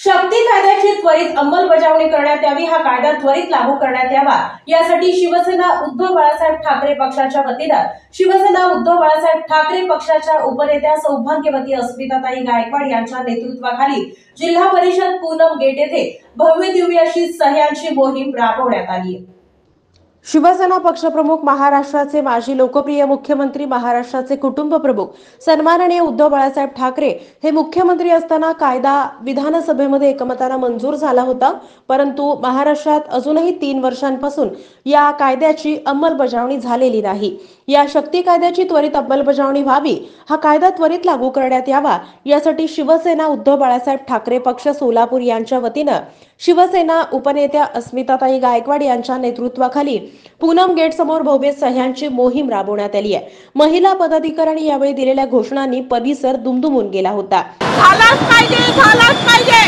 शक्ती कायद्याची त्वरित अंमलबजावणी करण्यात यावी, हा कायदा त्वरित लागू करण्यात यावा यासाठी शिवसेना उद्धव बाळासाहेब ठाकरे पक्षाच्या वतीनं शिवसेना उद्धव बाळासाहेब ठाकरे पक्षाच्या उपनेत्या सौभाग्यवती अस्मिताताई गायकवाड यांच्या नेतृत्वाखाली जिल्हा परिषद पूनम गेट येथे भव्य दिव्य अशी सह्यांची मोहीम राबवण्यात आली। शिवसेना पक्षप्रमुख, महाराष्ट्राचे माजी लोकप्रिय मुख्यमंत्री, महाराष्ट्राचे कुटुंब प्रमुख सन्माननीय उद्धव बाळासाहेब ठाकरे हे मुख्यमंत्री असताना कायदा विधानसभेमध्ये एकमताने मंजूर झाला होता, परंतु महाराष्ट्रात अजूनही 3 वर्षांपासून या कायद्याची अंमलबजावणी झालेली नाही। या शक्ती कायद्याची त्वरित अंमलबजावणी व्हावी, हा कायदा त्वरित लागू करण्यात यावा यासाठी शिवसेना उद्धव बाळासाहेब ठाकरे पक्ष सोलापूर यांच्या वतीनं शिवसेना उपनेत्या अस्मिताताई गायकवाड यांच्या नेतृत्वाखाली पूनम गेट समोर भव्य सह्यांची मोहीम राबवण्यात आली आहे। महिला पदाधिकाऱ्यांनी यावेळी दिलेल्या घोषणांनी परिसर दुमदुमून गेला होता। झालाच पाहिजे, झालाच पाहिजे,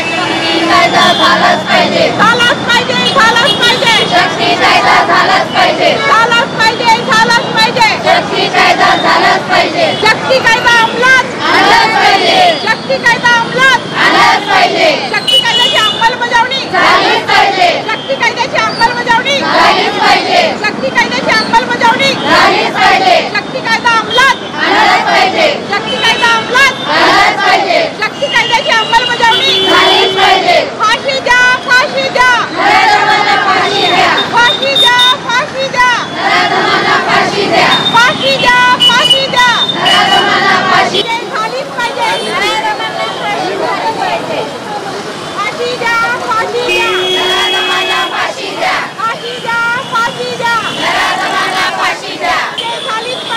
कायदा झालाच पाहिजे, झालाच पाहिजे, झालाच पाहिजे, शक्ती कायदा झालाच पाहिजे, झालाच पाहिजे, झालाच पाहिजे, शक्ती कायदा झालाच पाहिजे, शक्ती कायदा अंमलात आणलाच पाहिजे, शक्ती कायदा अंमलात आणलाच पाहिजे, शक्ती कायद्याची अंमलबजावणी झालीच पाहिजे, शक्ती कायद्याची अंमलबजावणी झालीच पाहिजे, शक्ती कायद्याची अंमलबजावणी झालीच पाहिजे, शक्ती कायदा अंमलात आणलाच पाहिजे, शक्ती कायदा अंमलात आणलाच पाहिजे, शक्ती कायद्याची अंमलबजावणी झालीच पाहिजे। फाशी द्या, फाशी द्या, नराधमांना फाशी द्या, फाशी द्या, फाशी द्या, नराधमांना फाशी द्या, फाशी द्या, फाशी द्या, नराधमांना फाशी झालीच पाहिजे, नराधमांना फाशी झालीच पाहिजे, फाशी द्या, फाशी द्या, नराधमांना फाशी द्या, फाशी द्या, फाशी द्या, नराधमांना फाशी द्या, झालीच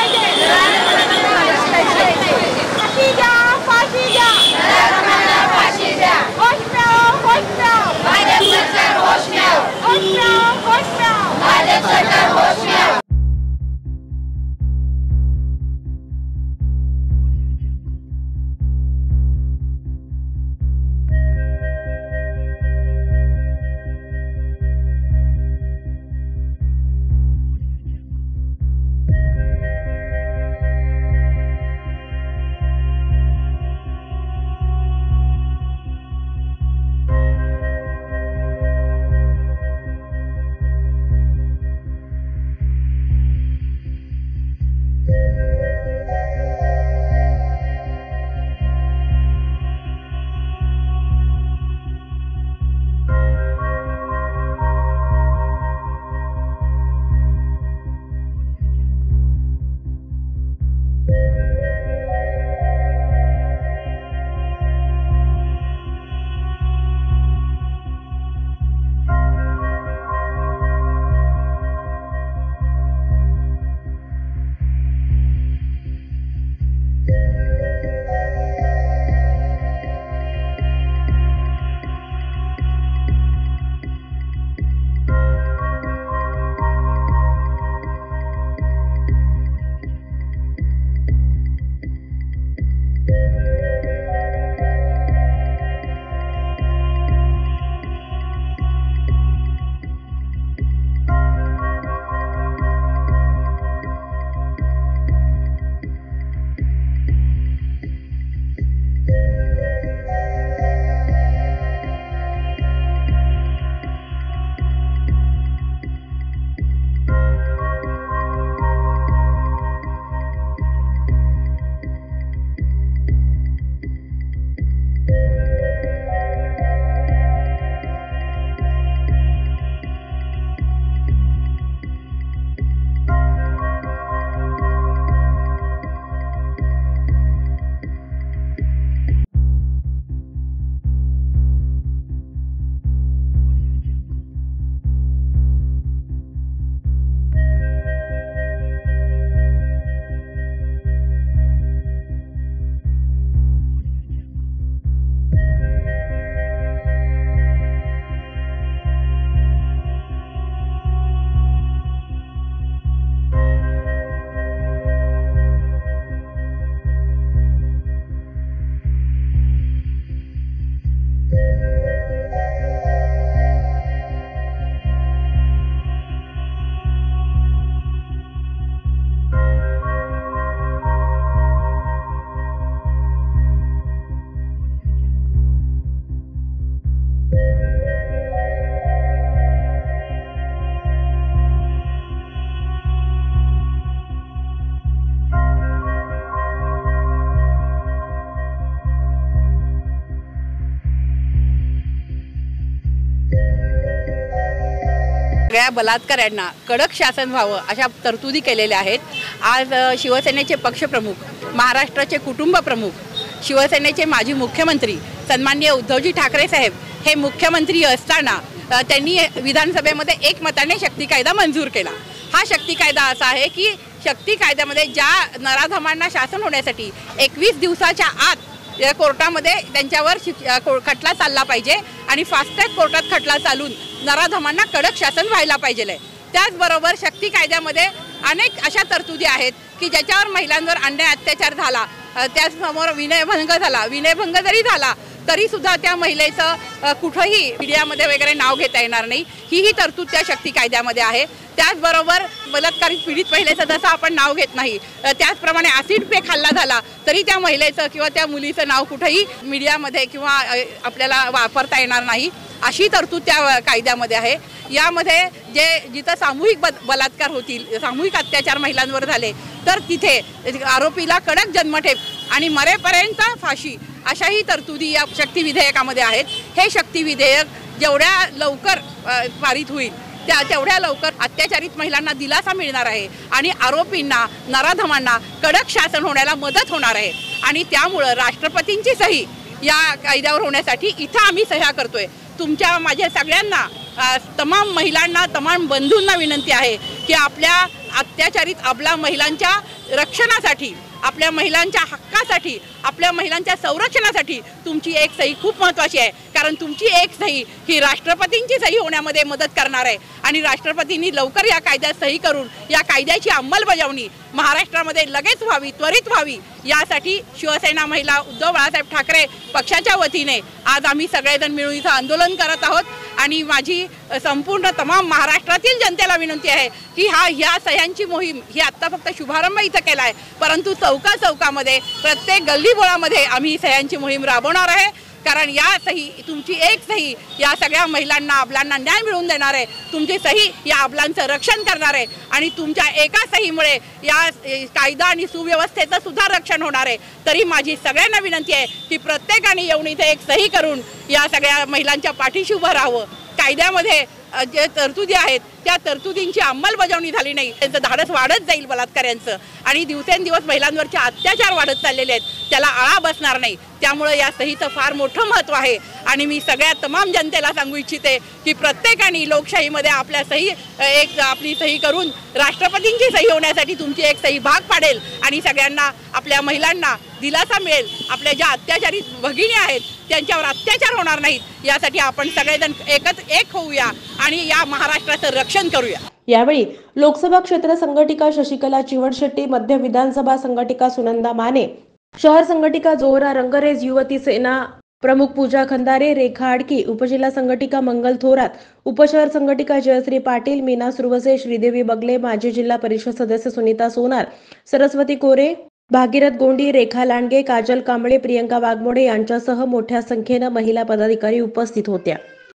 सगळ्या बलात्काऱ्यांना कडक शासन व्हावं अशा तरतुदी केलेल्या आहेत. आज शिवसेनेचे पक्षप्रमुख, महाराष्ट्राचे कुटुंब प्रमुख, शिवसेनेचे माजी मुख्यमंत्री सन्माननीय उद्धवजी ठाकरे साहेब हे मुख्यमंत्री असताना त्यांनी विधानसभेमध्ये एकमताने शक्ती कायदा मंजूर केला. हा शक्ती कायदा असा आहे की शक्ती कायद्यामध्ये ज्या नराधमांना शासन होण्यासाठी 21 दिवसाच्या आत कोर्टामध्ये त्यांच्यावर खटला चालला पाहिजे आणि फास्ट ट्रॅक कोर्टात खटला चालून नराधमांना कडक शासन व्हायला पाहिजे. त्याचबरोबर शक्ती कायद्यामध्ये अनेक अशा तरतुदी आहेत की ज्याच्यावर महिलांवर अन्याय अत्याचार झाला, त्याचसमोर विनयभंग झाला, विनयभंग जरी झाला तरी सुद्धा त्या महिलेचं कुठंही मीडियामध्ये वगैरे नाव घेता येणार नाही, ही तरतूद त्या शक्ती कायद्यामध्ये आहे. त्याचबरोबर बलात्कारित पीडित महिलेचं जसं आपण नाव घेत नाही, त्याचप्रमाणे ॲसिड पेक हल्ला झाला तरी त्या महिलेचं किंवा त्या मुलीचं नाव कुठंही मीडियामध्ये किंवा आपल्याला वापरता येणार नाही, अशी तरतूद त्या कायद्यामध्ये आहे. यामध्ये जिथं सामूहिक बलात्कार होतील, सामूहिक अत्याचार महिलांवर झाले तर तिथे आरोपीला कडक जन्मठेप आणि मरेपर्यंत फाशी अशाही तरतुदी या शक्ती विधेयकामध्ये आहेत. हे शक्ती विधेयक जेवढ्या लवकर पारित होईल तेवढ्या लवकर अत्याचारित महिलांना दिलासा मिळणार आहे आणि आरोपींना, नराधमांना कडक शासन होण्याला मदत होणार आहे. आणि त्यामुळं राष्ट्रपतींची सही या कायद्यावर होण्यासाठी इथं आम्ही सह्या करतोय. तुमच्या माझ्या सगळ्यांना, तमाम महिलांना, तमाम बंधूंना विनंती आहे की आपल्या अत्याचारित अबला महिलांच्या रक्षणासाठी, आपल्या महिलांच्या हक्कासाठी, आपल्या महिलांच्या संरक्षणासाठी तुमची एक सही खूप महत्त्वाची आहे. कारण तुमची एक सही ही राष्ट्रपतींची सही होण्यामध्ये मदत करणार आहे आणि राष्ट्रपतींनी लवकर या कायद्यात सही करून या कायद्याची अंमलबजावणी महाराष्ट्रामध्ये लगेच व्हावी, त्वरित व्हावी, यासाठी शिवसेना महिला उद्धव बाळासाहेब ठाकरे पक्षाच्या वतीने आज आम्ही सगळेजण मिळून इथं आंदोलन करत आहोत. आणि माझी संपूर्ण तमाम महाराष्ट्रातील जनतेला विनंती आहे की ह्या सह्यांची मोहीम ही आत्ता फक्त शुभारंभ इथं केला आहे, परंतु चौकामध्ये प्रत्येक गल्लीबोळामध्ये आम्ही सह्यांची मोहीम राबवणार आहे. कारण या सही, तुमची एक सही या सगळ्या महिलांना, अबलांना न्याय मिळवून देणार आहे. तुमची सही या अबलांचं रक्षण करणार आहे आणि तुमच्या एका सहीमुळे या कायदा आणि सुव्यवस्थेचं सुद्धा रक्षण होणार आहे. तरी माझी सगळ्यांना विनंती आहे की प्रत्येकाने येऊन इथे एक सही करून या सगळ्या महिलांच्या पाठीशी उभं राहावं. कायद्यामध्ये जे तरतुदी आहेत त्या तरतुदींची अंमलबजावणी झाली नाही, त्यांचं धाडस वाढत जाईल बलात्काऱ्यांचं आणि दिवसेंदिवस महिलांवरचे अत्याचार वाढत चाललेले आहेत, त्याला आळा बसणार नाही. त्यामुळे या सहीचं फार मोठं महत्त्व आहे आणि मी सगळ्या तमाम जनतेला सांगू इच्छिते की प्रत्येकाने लोकशाहीमध्ये आपल्या सही, आपली सही करून राष्ट्रपतींची सही होण्यासाठी तुमची एक सही भाग पाडेल आणि सगळ्यांना, आपल्या महिलांना दिलासा मिळेल. आपल्या ज्या अत्याचारित भगिनी आहेत त्यांच्यावर अत्याचार होणार नाहीत, यासाठी आपण सगळेजण एक होऊया आणि या महाराष्ट्राचं रक्षण करूया. यावेळी लोकसभा क्षेत्र संघटिका शशिकला चिवडशेट्टी, मध्य विधानसभा संघटिका सुनंदा माने, शहर संघटिका जोहरा रंगरेज, युवती सेना प्रमुख पूजा खंदारे, रेखा आडकी, उपजिल्हा संघटिका मंगल थोरात, उपशहर संघटिका जयश्री पाटील, मीना सुरवसे, श्रीदेवी बगले, माजी जिल्हा परिषद सदस्य सुनीता सोनार, सरस्वती कोरे, भागीरथ गोंडी, रेखा लांडगे, काजल कांबळे, प्रियंका वाघमोडे यांच्यासह मोठ्या संख्येनं महिला पदाधिकारी उपस्थित होत्या.